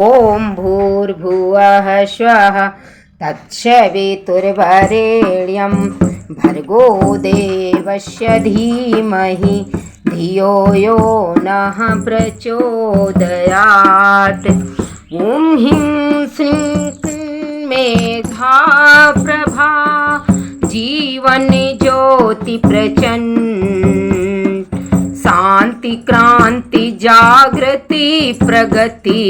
ॐ भूर्भुवः स्वः तत्सवितुर्वरेण्यं भर्गो देवस्य धीमहि धियो यो नः प्रचोदयात्। ॐ ह्रीं श्रीं मेधा प्रभा जीवन ज्योति प्रचंड शांति क्रांति जागृति प्रगति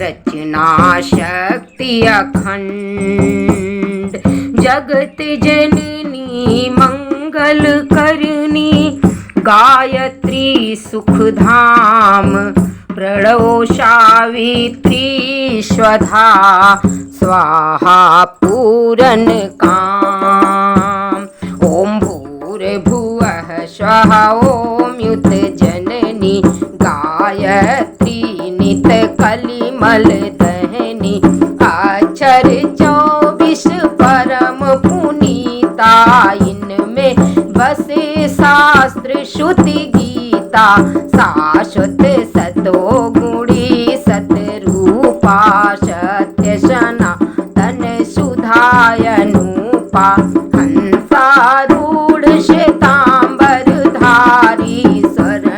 रचना शक्ति अखंड जगत जननी मंगल करनी गायत्री सुखधाम प्रणव सावित्री स्वधा स्वाहा पूरन काम। ओम भूर्भुवः स्वः ओम युत जननी गायत्री नित कलिमल दहनी अक्षर 24 परम पुनीता इनमें बसे शास्त्र श्रुति गीता शाश्वत सतो गुणी सतरूपा सत्य सनातन सुधायनूपा हंसारूढ़ श्वेतांबर धारी स्वर्ण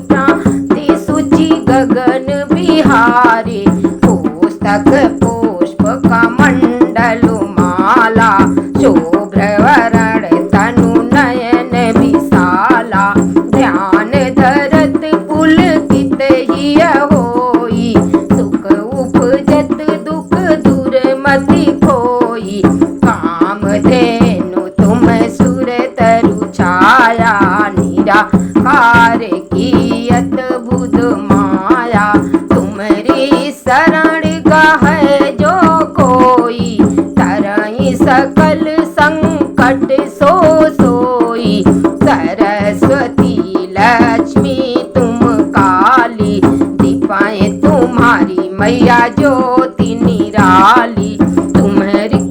क्रांति सुचि गगन बिहारी पुस्तक पुष्प कमंडल माला शोभ्रवरण तनु नयन विशाला ध्यान धरत पुलकित हिय होई सुख उपजत दुख दूर मति खोई कामधेनु तुम सुर तरु छाया निराकार कियत बुध माया तुम्हारी शरण गहै जो कोई तरई सकल संकट सो सोई सरस्वती लक्ष्मी तुम काली दीपाएं तुम्हारी मैया ज्योति निराली तुम्हारी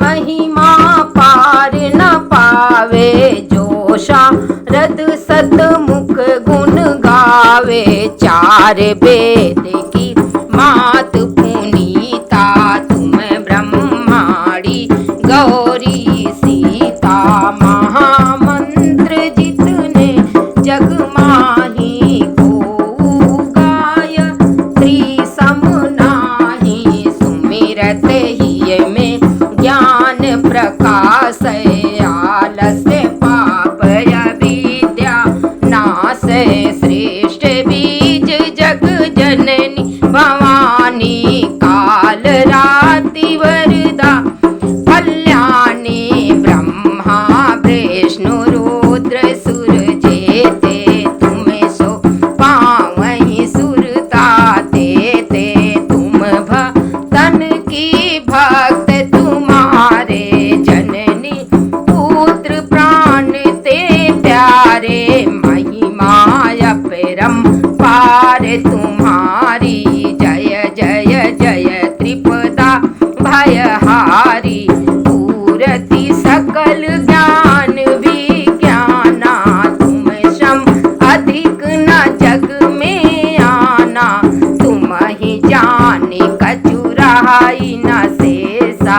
महिमा पार न पावे जो शारद सतमुख गुण गावे चार वेद की मात पुनीता तुम ब्रह्माणी गौरी सीता महामंत्र जितने जग माही को गायत्री सम नाही सुमिरत ही में ज्ञान प्रकाश आलस्य पाप विद्या नाश श्रेष्ठ बीज जग जननी भवानी काल राति वरदा कल्याणी ब्रह्मा विष्णु रुद्र सुर जेते तुम्हें सो पावहीं सुरता देते तुम भक्तन की भक्त तुम्हारे जननी पुत्र प्राण ते प्यारे महिमा अपरम पार तुम्हारी जय जय जय त्रिपदा भयहारी पूरति सकल ज्ञान विज्ञाना तुम सम अधिक न जग में आना तुम ही जाने कचुराई न शेषा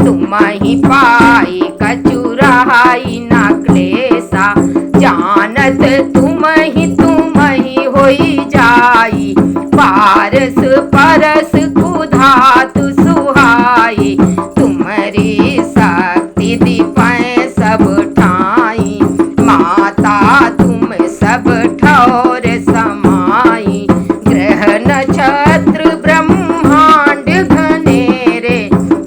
तुम ही पाई कचुराई न क्लेशा जानत तुम ही होई जाई पारस परस कुधातु सुहाई तुम्हारी शक्ति दीपाएं सब ठाई माता तुम सब ठौर समाई ग्रह नक्षत्र ब्रह्मांड घनेरे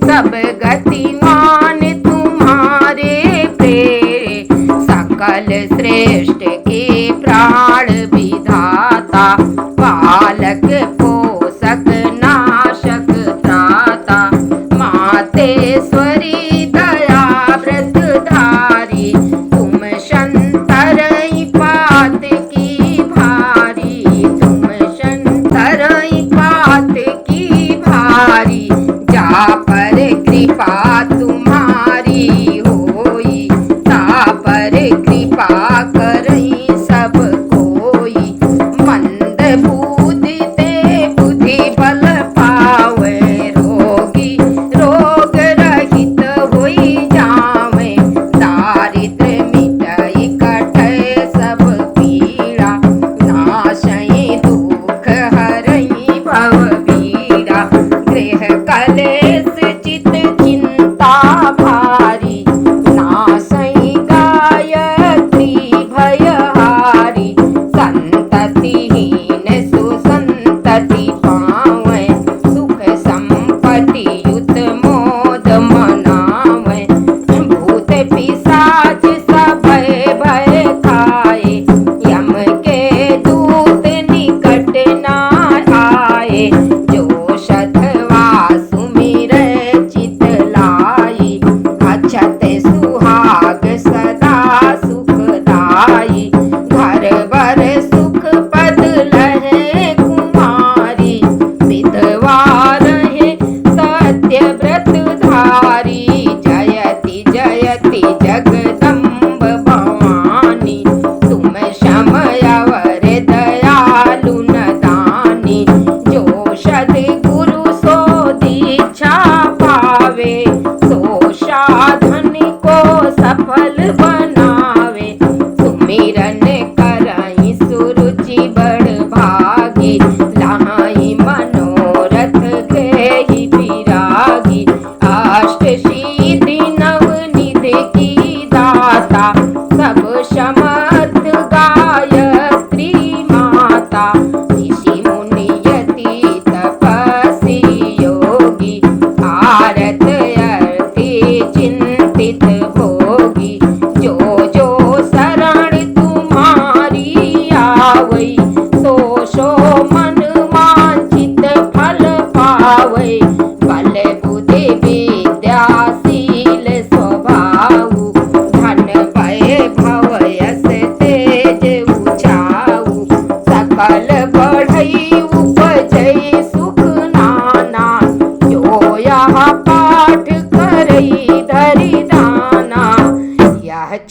सब गतिमान तुम्हारे प्रेरे सकल श्रेष्ठ के प्राण विधाता पालक पोषक नाशक त्राता मातेश्वरी दया व्रत धारी तुम शंतरई पात की भारी तुम शंतरई पात की भारी जा पर कृपा तुम्हारी होई ता पर कृपा करई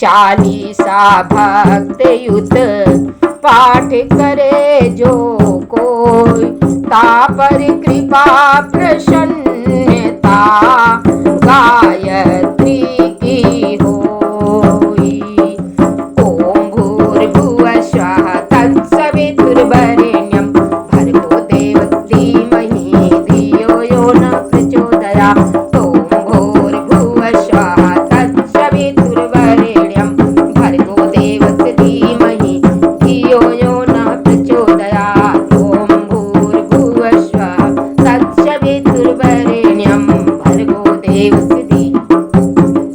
चालीसा भक्तयुत पाठ करे जो कोई, तापर कृपा प्रसन्नता गायत्री की होई। ओम भूर्भुवः स्वः तत्सवितुर्वरेण्यं भर्गो देवस्य धीमहि धियो यो न प्रचोदयात्। ओम भूर्भुवः स्वः तत्सवितुर्वरेण्यं भर्गो देवस्य धीमहि धियो यो न प्रचोदयात्। ओम भूर्भुवः स्वः तत्सवितुर्वरेण्यं भर्गो देवस्य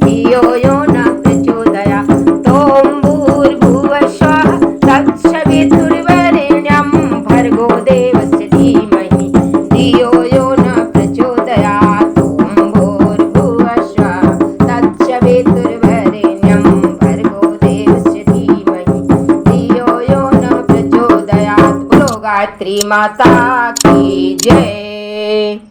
धियो यो न प्रचोदयात्। ओम भूर्भुवः स्वः तत्सवितुर्वरेण्यं भर्गो देवस्य धीमहि धियो यो न प्रचोदयात्। ओम भूर्भुवः स्वः तत्सवितुर्वरेण्यं भर्गो देवस्य धीमहि धियो यो न प्रचोदयात्। बोलो गायत्री माता की जय।